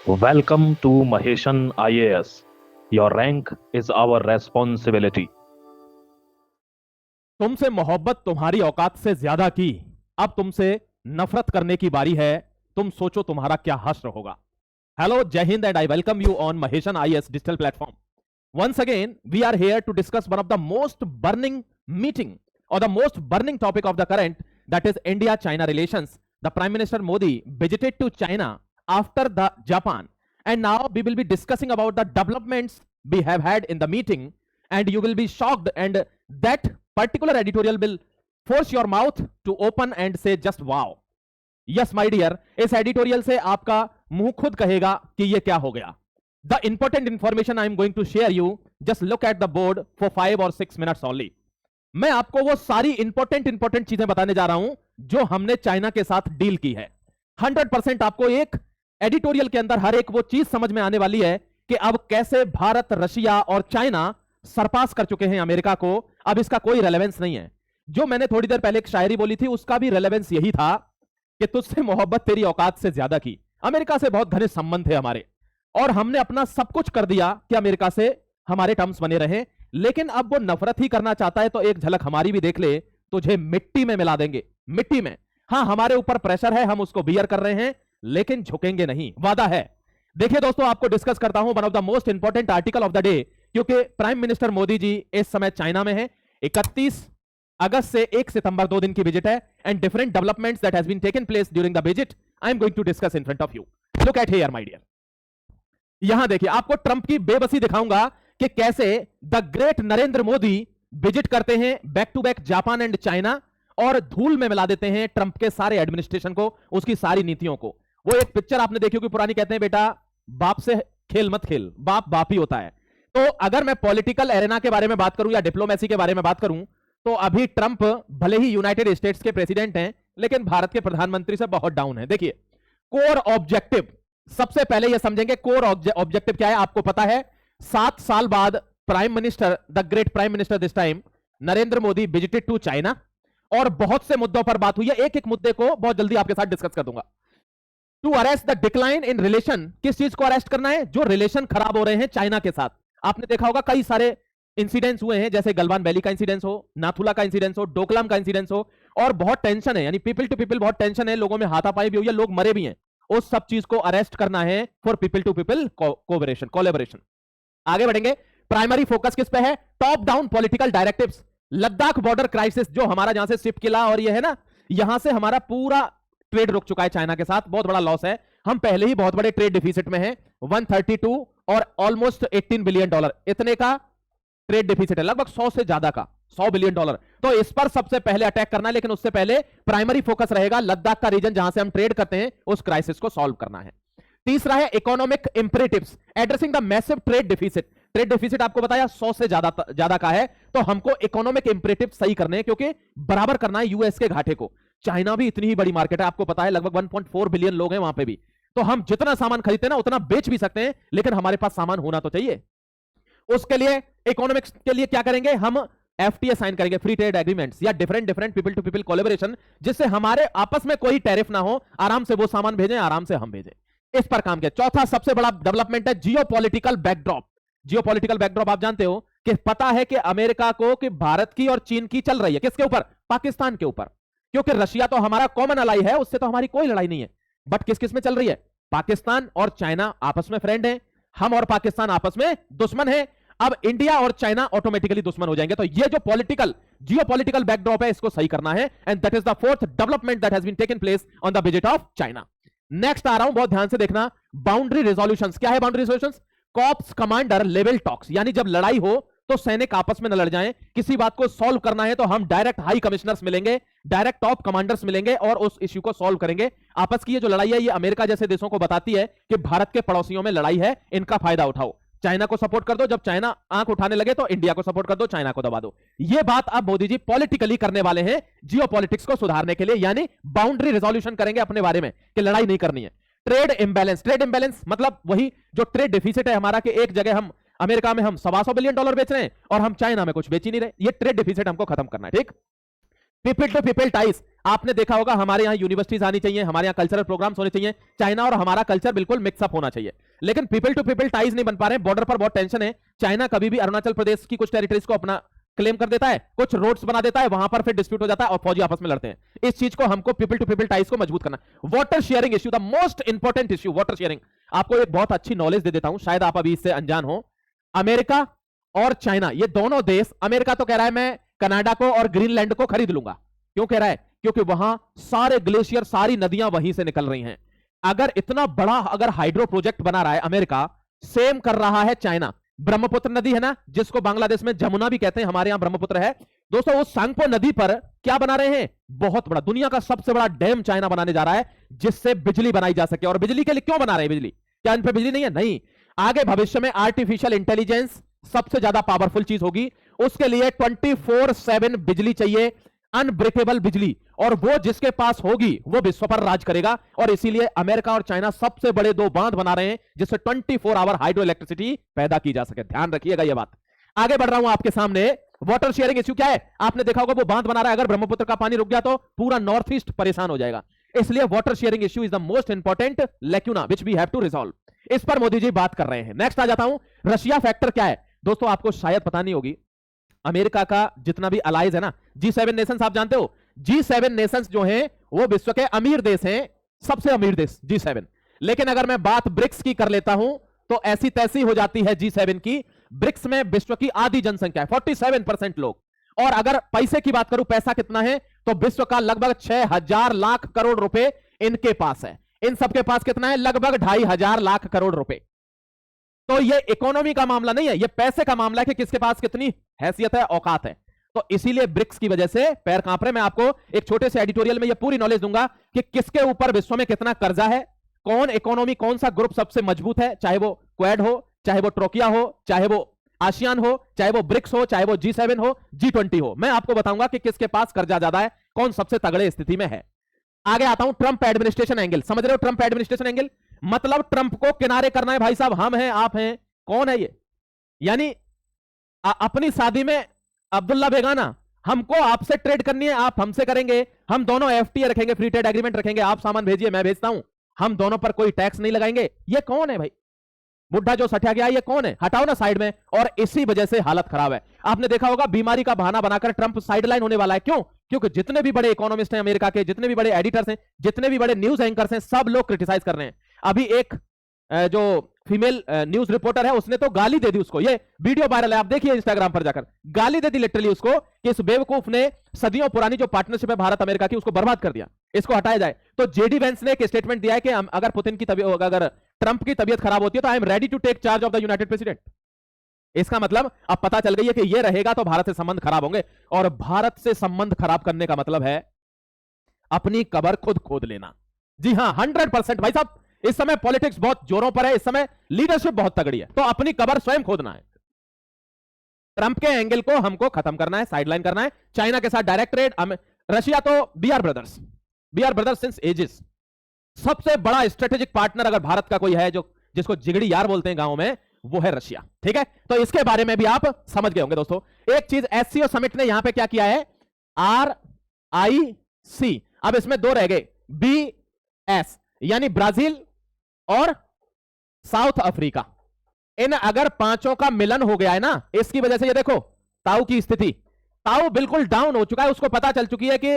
Welcome to Maheshan IAS. Your rank is our responsibility. तुमसे मोहब्बत तुम्हारी औकात से ज्यादा की, अब तुमसे नफरत करने की बारी है। तुम सोचो तुम्हारा क्या हश्र होगा। हेलो, जय Hind and I welcome you on Maheshan IAS digital platform. Once again, we are here to discuss one of the most burning meeting or the most burning topic of the current, that is India-China relations. The Prime Minister Modi visited to China after the Japan, and now we will be discussing about the developments we have had in the meeting, and you will be shocked, and that particular editorial will force your mouth to open and say just wow. Yes, my dear, इस editorial से आपका मुंह खुद कहेगा कि ये क्या हो गया. The important information I am going to share you, just look at the board for 5 or 6 minutes only. मैं आपको वो सारी इंपॉर्टेंट चीजें बताने जा रहा हूं जो हमने चाइना के साथ डील की है. 100% आपको एक एडिटोरियल के अंदर हर एक वो चीज समझ में आने वाली है कि अब कैसे भारत, रशिया और चाइना सरपास कर चुके हैं अमेरिका को. अब इसका कोई रेलेवेंस नहीं है. जो मैंने थोड़ी देर पहले एक शायरी बोली थी उसका भी रेलेवेंस यही था कि तुझसे मोहब्बत तेरी औकात से ज्यादा की. अमेरिका से बहुत घनिष्ठ संबंध थे हमारे और हमने अपना सब कुछ कर दिया कि अमेरिका से हमारे टर्म्स बने रहे. लेकिन अब वो नफरत ही करना चाहता है तो एक झलक हमारी भी देख ले, तुझे मिट्टी में मिला देंगे, मिट्टी में. हाँ, हमारे ऊपर प्रेशर है, हम उसको बियर कर रहे हैं, लेकिन झुकेंगे नहीं, वादा है. देखिए दोस्तों, आपको डिस्कस करता हूं one of the most important article of the day, क्योंकि प्राइम मिनिस्टर मोदी जी इस समय चाइना में है. 31 अगस्त से 1 सितंबर 2 दिन की विजिट है, and different developments that has been taken place during the visit I am going to discuss in front of you. Look at here my dear. यहां देखिए, आपको ट्रंप की बेबसी दिखाऊंगा कि कैसे the great Narendra Modi visit करते हैं back to back Japan and China और धूल में मिला देते हैं ट्रंप के सारे एडमिनिस्ट्रेशन को, उसकी सारी नीतियों को. वो एक पिक्चर आपने देखी होगी पुरानी, कहते हैं बेटा बाप से खेल मत खेल, बाप बाप ही होता है. तो अगर मैं पॉलिटिकल एरेना के बारे में बात करूं या डिप्लोमेसी के बारे में बात करूं, तो अभी ट्रंप भले ही यूनाइटेड स्टेट्स के प्रेसिडेंट हैं, लेकिन भारत के प्रधानमंत्री से बहुत डाउन है. देखिए, कोर ऑब्जेक्टिव सबसे पहले ये समझेंगे. कोर ऑब्जेक्टिव क्या है आपको पता है. 7 साल बाद prime minister, the great prime minister this time Narendra Modi visited to China और बहुत से मुद्दों पर बात हुई है. एक एक मुद्दे को बहुत जल्दी आपके साथ डिस्कस कर दूंगा. To arrest the decline in relation, किस चीज को अरेस्ट करना है? जो रिलेशन खराब हो रहे हैं चाइना के साथ. आपने देखा होगा कई सारे इंसिडेंट्स हुए हैं, जैसे गलवान वैली का इंसिडेंस हो, नाथुला का इंसिडेंस हो, डोकलाम का इंसिडेंस हो, और बहुत टेंशन है, यानी पीपल टू पीपल बहुत टेंशन है, लोगों में हाथापाई भी हुई है, लोग मरे भी हैं. उस सब चीज को अरेस्ट करना है for people to people collaboration. आगे बढ़ेंगे. प्राइमरी फोकस किस पे है? Top down political directives. Ladakh border crisis, जो हमारा जहां से शिप किला और ये है ना, यहां से हमारा पूरा ट्रेड रुक चुका है चाइना के साथ, बहुत बड़ा लॉस है. हम पहले ही बहुत बड़े ट्रेड डिफिसिट में हैं, 132 और ऑलमोस्ट $18 बिलियन इतने का ट्रेड डिफिसिट है, लगभग 100 से ज्यादा का, $100 बिलियन. तो इस पर सबसे पहले अटैक करना है, लेकिन उससे पहले प्राइमरी फोकस रहेगा लद्दाख का रीजन जहां से हम ट्रेड करते हैं, उस क्राइसिस को सॉल्व करना है. तीसरा है economic imperatives, addressing the massive trade deficit. Trade deficit आपको बताया 100 से ज्यादा का है, तो हमको इकोनॉमिक इंपरेटिव सही करने हैं, क्योंकि बराबर करना है यूएस के घाटे को. चाइना भी इतनी ही बड़ी मार्केट है, आपको पता है, लगभग 1.4 बिलियन लोग हैं वहां पे भी. तो हम जितना सामान खरीदते हैं ना उतना बेच भी सकते हैं, लेकिन हमारे पास सामान होना तो चाहिए. उसके लिए इकोनॉमिक्स के लिए क्या करेंगे? हम एफटीए साइन करेंगे, फ्री ट्रेड एग्रीमेंट्स, या different people to people collaboration, जिससे हमारे आपस में कोई टैरिफ ना हो, आराम से वो सामान भेजें, आराम से हम भेजें. इस पर काम किया. चौथा सबसे बड़ा डेवलपमेंट है जियोपॉलिटिकल बैकड्रॉप. जियोपॉलिटिकल बैकड्रॉप आप जानते हो कि पता है कि अमेरिका को कि भारत की और चीन की चल रही है किसके ऊपर? पाकिस्तान के ऊपर. क्योंकि रशिया तो हमारा कॉमन अलाई है, उससे तो हमारी कोई लड़ाई नहीं है, बट किस किस में चल रही है? पाकिस्तान और चाइना आपस में फ्रेंड हैं, हम और पाकिस्तान आपस में दुश्मन हैं. अब इंडिया और चाइना ऑटोमेटिकली दुश्मन हो जाएंगे. तो ये जो पॉलिटिकल जियोपॉलिटिकल बैकड्रॉप है, इसको सही करना है, and that is the fourth development that has been taken place on the visit of China. Next आ रहा हूं, बहुत ध्यान से देखना. Boundary resolutions. क्या है boundary resolutions? Corps commander level talks, यानी जब लड़ाई हो तो सैनिक आपस में न लड़ जाएं. किसी बात को सॉल्व करना है तो हम डायरेक्ट हाई कमिश्नर्स मिलेंगे, डायरेक्ट टॉप कमांडर्स मिलेंगे और उस इश्यू को सॉल्व करेंगे. आपस की ये जो लड़ाई है, ये अमेरिका जैसे देशों को बताती है कि भारत के पड़ोसियों में लड़ाई है, इनका फायदा उठाओ. चाइना को सपोर्ट कर दो, जब चाइना आंख उठाने लगे तो इंडिया को सपोर्ट कर दो, चाइना को दबा दो. ये बात अब मोदी जी पॉलिटिकली करने वाले हैं जियोपॉलिटिक्स को सुधारने के लिए, यानी बाउंड्री रिजोल्यूशन करेंगे अपने बारे में कि लड़ाई नहीं करनी है. Trade imbalance. ट्रेड इंबैलेंस मतलब वही जो ट्रेड डिफिसिट है हमारा, कि एक जगह हम अमेरिका में हम $125 बिलियन बेच रहे हैं और हम चाइना में कुछ बेच ही नहीं रहे. ये ट्रेड डिफिसिट हमको खत्म करना है. ठीक. पीपल टू पीपल टाइज, आपने देखा होगा हमारे यहाँ यूनिवर्सिटीज आनी चाहिए, हमारे यहाँ कल्चरल प्रोग्राम्स होने चाहिए, चाइना और हमारा कल्चर बिल्कुल मिक्सअप होना चाहिए, लेकिन पीपल टू पीपल टाइज नहीं बन पा रहे। बॉर्डर पर बहुत टेंशन है। चाइना कभी भी अरुणाचल प्रदेश की कुछ टेरिटरीज को अपना क्लेम कर देता है, कुछ रोड्स बना देता है, वहां पर फिर डिस्प्यूट हो जाता है और फौजी आपस में लड़ते हैं। इस चीज को हमको पीपल टू पीपल टाइज को मजबूत करना। Water sharing issue, the most important issue, water sharing. आपको एक बहुत अच्छी नॉलेज दे देता हूं, शायद आप अभी इससे अनजान हो। अमेरिका और चाइना, ये दोनों देश, अमेरिका तो कह रहा है मैं कनाडा को और ग्रीनलैंड को खरीद लूंगा। क्यों कह रहा है? क्योंकि वहां सारे ग्लेशियर, सारी नदियां वहीं से निकल रही हैं। अगर इतना बड़ा अगर हाइड्रो प्रोजेक्ट बना रहा है अमेरिका, सेम कर रहा है चाइना। ब्रह्मपुत्र नदी है ना, जिसको बांग्लादेश में जमुना भी कहते हैं, हमारे यहां ब्रह्मपुत्र है। दोस्तों उस सांगपो नदी पर क्या बना रहे हैं? बहुत बड़ा, दुनिया का सबसे बड़ा डैम चाइना बनाने जा रहा है, जिससे बिजली बनाई जा सके। और बिजली के लिए क्यों बना रहे हैं बिजली? क्या इन पे बिजली नहीं है? नहीं। आगे भविष्य में आर्टिफिशियल इंटेलिजेंस सबसे ज्यादा पावरफुल चीज होगी, उसके लिए 24/7 बिजली चाहिए, अनब्रेकेबल बिजली, और वो जिसके पास होगी वो विश्व पर राज करेगा। और इसीलिए अमेरिका और चाइना सबसे बड़े दो बांध बना रहे हैं, जिससे 24 आवर हाइड्रो इलेक्ट्रिसिटी पैदा की जा सके। ध्यान रखिएगा ये बात। आगे बढ़ रहा हूं आपके सामने। वाटर शेयरिंग इश्यू क्या है? आपने देखा होगा वो बांध बना रहा है, अगर ब्रह्मपुत्र का पानी रुक गया तो पूरा नॉर्थ ईस्ट परेशान हो जाएगा। इसलिए water sharing issue is the most important lacuna which we have to resolve. इस पर मोदी जी बात कर रहे हैं। नेक्स्ट आ जाता हूं, रशिया फैक्टर क्या है? दोस्तों आपको शायद पता नहीं होगी, अमेरिका का जितना भी अलाइज है ना, G7 नेशंस, आप जानते हो G7 नेशंस जो हैं वो विश्व के अमीर देश हैं, सबसे अमीर देश G7। लेकिन अगर मैं बात ब्रिक्स की कर लेता हूं तो ऐसी तैसी हो जाती है G7 की। ब्रिक्स में विश्व की आधी जनसंख्या है, 47% लोग। और अगर पैसे की बात करूं, पैसा कितना है, तो विश्व का लगभग 6,000 लाख करोड़ रुपए इनके पास है। इन सबके पास कितना है? लगभग 2,500 लाख करोड़ रुपए। तो ये इकोनॉमी का मामला नहीं है, ये पैसे का मामला है कि किसके पास कितनी हैसियत है, औकात है। तो इसीलिए ब्रिक्स की वजह से पैर कांप रहे। मैं आपको एक छोटे से एडिटोरियल में ये पूरी नॉलेज दूंगा कि किसके ऊपर विश्व में कितना कर्जा है, कौन इकोनॉमी, कौन सा ग्रुप सबसे मजबूत है, चाहे वो क्वाड हो, चाहे वो ट्रोकिया हो, चाहे वो आसियान हो, चाहे वो ब्रिक्स हो, चाहे वो G7 हो, G20 हो। मैं आपको बताऊंगा कि किसके पास कर्जा ज्यादा है, कौन सबसे तगड़े स्थिति में है। आगे आता हूं, ट्रंप एडमिनिस्ट्रेशन एंगल। समझ रहे हो ट्रंप एडमिनिस्ट्रेशन एंगल? मतलब ट्रंप को किनारे करना है भाई साहब। हम हैं, आप हैं, कौन है ये? यानी अपनी शादी में अब्दुल्ला बेगाना, हमको आपसे ट्रेड करनी है, आप हमसे करेंगे, हम दोनों FTA रखेंगे, फ्री ट्रेड एग्रीमेंट रखेंगे, आप सामान भेजिए मैं भेजता हूं, हम दोनों पर कोई टैक्स नहीं लगाएंगे। ये कौन है भाई? बुढ़ा जो सठिया गया, ये कौन है? हटाओ ना साइड में। और इसी वजह से हालत खराब है। आपने देखा होगा बीमारी का बहाना बनाकर ट्रंप साइडलाइन होने वाला है। क्यों? क्योंकि जितने भी बड़े इकोनॉमिस्ट हैं अमेरिका के, जितने भी बड़े एडिटर्स हैं, जितने भी बड़े न्यूज एंकर्स हैं, सब लोग क्रिटिसाइज कर रहे हैं। अभी एक जो फीमेल न्यूज रिपोर्टर है, उसने तो गाली दे दी उसको। ये वीडियो वायरल है, आप देखिए इंस्टाग्राम पर जाकर, गाली दे दी लिटरली उसको कि इस बेवकूफ ने सदियों पुरानी जो पार्टनरशिप है भारत अमेरिका की, उसको बर्बाद कर दिया, इसको हटाया जाए। तो जेडी वेंस ने एक स्टेटमेंट दिया है कि अगर पुतिन की तबीयत, अगर ट्रंप की तबीयत खराब होती है तो I am ready to take charge of the united president. इसका मतलब अब पता चल गई है कि ये रहेगा तो भारत से संबंध खराब होंगे। और भारत से संबंध खराब करने का मतलब है अपनी कबर खुद खोद लेना। जी हां, 100% भाई साहब। इस समय पॉलिटिक्स बहुत जोरों पर है, इस समय लीडरशिप बहुत तगड़ी है, तो अपनी कबर स्वयं खोदना है। ट्रंप के एंगल को हमको खत्म करना है, साइडलाइन करना है। चाइना के साथ डायरेक्ट ट्रेड, रशिया तो we are brothers since ages. सबसे बड़ा स्ट्रेटेजिक पार्टनर अगर भारत का कोई है, जो जिसको जिगड़ी यार बोलते हैं गांव में, वो है रशिया। ठीक है, तो इसके बारे में भी आप समझ गए होंगे दोस्तों। एक चीज SCO समिट ने यहां पे क्या किया है, RIC, अब इसमें दो रह गए, BS यानी ब्राजील और साउथ अफ्रीका। इन अगर पांचों का मिलन हो गया है ना, इसकी वजह से ये देखो ताऊ की स्थिति, ताऊ बिल्कुल डाउन हो चुका है। उसको पता चल चुकी है कि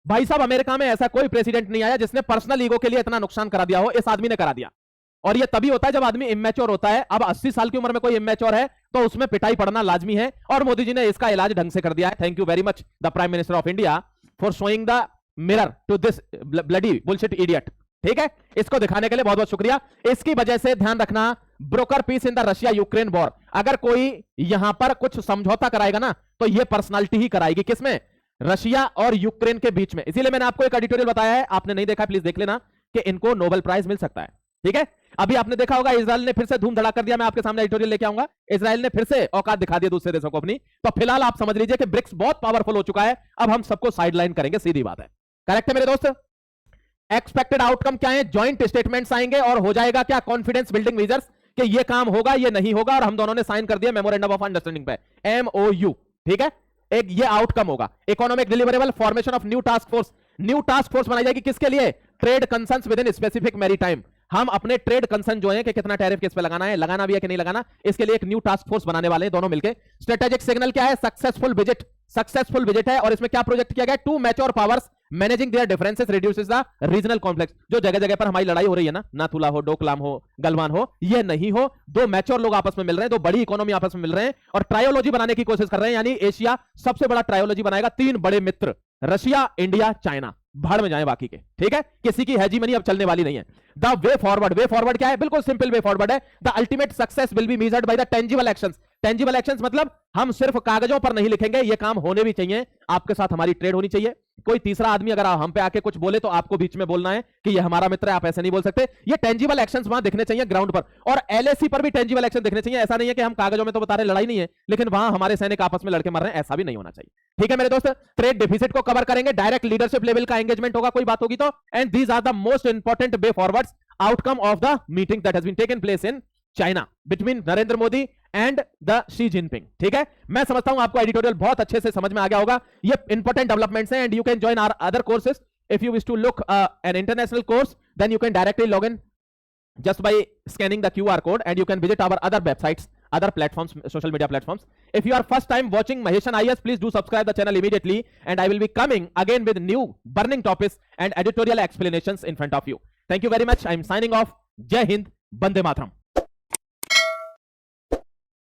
भाई साहब अमेरिका में ऐसा कोई प्रेसिडेंट नहीं आया जिसने पर्सनल ईगो के लिए इतना नुकसान करा दिया हो, इस आदमी ने करा दिया। और ये तभी होता है जब आदमी इमेच्योर होता है। अब 80 साल की उम्र में कोई इमेच्योर है तो उसमें पिटाई पड़ना लाजमी है, और मोदी जी ने इसका इलाज ढंग से कर दिया है। Thank you very much the prime minister of India for showing the mirror to this bloody bullshit idiot. ठीक है, इसको दिखाने के लिए बहुत बहुत शुक्रिया। इसकी वजह से ध्यान रखना, broker peace in the Russia Ukraine war. अगर कोई यहां पर कुछ समझौता कराएगा ना, तो ये पर्सनालिटी ही कराएगी। किसमें? रशिया और यूक्रेन के बीच में। इसीलिए मैंने आपको एक एडिटोरियल बताया है, आपने नहीं देखा प्लीज देख लेना, कि इनको नोबेल प्राइज मिल सकता है। ठीक है, अभी आपने देखा होगा इजराइल ने फिर से धूम धड़ाक कर दिया। मैं आपके सामने एडिटोरियल लेके आऊंगा। इजराइल ने फिर से औकात दिखा दिया दूसरे देशों को अपनी। तो फिलहाल आप समझ लीजिए कि ब्रिक्स बहुत पावरफुल हो चुका है। अब हम सबको साइडलाइन करेंगे, सीधी बात है। करेक्ट है मेरे दोस्त? एक्सपेक्टेड आउटकम क्या है? ज्वाइंट स्टेटमेंट्स आएंगे और हो जाएगा क्या, कॉन्फिडेंस बिल्डिंग मेजर्स, कि ये काम होगा ये नहीं होगा, और हम दोनों ने साइन कर दिया मेमोरेंडम ऑफ अंडरस्टैंडिंग पे, MOU। ठीक है, एक ये आउटकम होगा। Economic deliverable, formation of new task force. New task force बनाई जाएगी किसके लिए? Trade concerns with in specific maritime. हम अपने ट्रेड कंसर्न जो है कि कितना टैरिफ किस पे लगाना है, लगाना भी है कि नहीं लगाना, इसके लिए एक न्यू टास्क फोर्स बनाने वाले हैं दोनों मिलकर। स्ट्रेटेजिक सिग्नल क्या है? Successful visit. सक्सेसफुल विजिट है और इसमें क्या प्रोजेक्ट किया गया? To mature powers managing their differences reduces the regional conflicts. जो जगह जगह पर हमारी लड़ाई हो रही है ना, नाथुला हो, डोकलाम हो, गलवान हो, ये नहीं हो। दो मैच्योर लोग आपस में मिल रहे हैं, दो बड़ी इकोनॉमी आपस में मिल रहे हैं और ट्रायोलॉजी बनाने की कोशिश कर रहे हैं, यानी एशिया सबसे बड़ा ट्रायोलॉजी बनाएगा। तीन बड़े मित्र, रशिया, इंडिया, चाइना, भाड़ में जाए बाकी के, ठीक है? किसी की हेजीमनी अब चलने वाली नहीं है। The way forward, way forward क्या है? बिल्कुल सिंपल वे फॉरवर्ड है। The ultimate success will be measured by the tangible actions. Tangible actions मतलब हम सिर्फ कागजों पर नहीं लिखेंगे, ये काम होने भी चाहिए। आपके साथ हमारी ट्रेड होनी चाहिए। कोई तीसरा आदमी अगर हम पे आके कुछ बोले तो आपको बीच में बोलना है कि ये हमारा मित्र है, आप ऐसे नहीं बोल सकते। ये टेंजिबल एक्शंस वहां दिखने चाहिए ग्राउंड पर, और एलएसी पर भी टेंजिबल एक्शन दिखने चाहिए। ऐसा नहीं है कि हम कागजों में तो बता रहे लड़ाई नहीं है, लेकिन वहां हमारे सैनिक आपस में लड़के मर रहे हैं, ऐसा भी नहीं होना चाहिए। ठीक है मेरे दोस्त, ट्रेड डेफिसिट को कवर करेंगे, डायरेक्ट लीडरशिप लेवल का एंगेजमेंट होगा, कोई बात होगी तो। And these are the most important way forwards outcome of the meeting that has been taken place in China between Narendra Modi and the Xi Jinping. ठीक है, मैं समझता हूं आपको एडिटोरियल बहुत अच्छे से समझ में आ गया होगा। ये इंपॉर्टेंट डेवलपमेंट्स हैं and you can join our other courses if you wish to look an international course, then you can directly log in just by scanning the QR code and you can visit our other websites, other platforms, social media platforms. If you are first time watching Maheshan IAS, please do subscribe the channel immediately and I will be coming again with new burning topics and editorial explanations in front of you. Thank you very much. I am signing off. Jai Hind, Bande Mataram.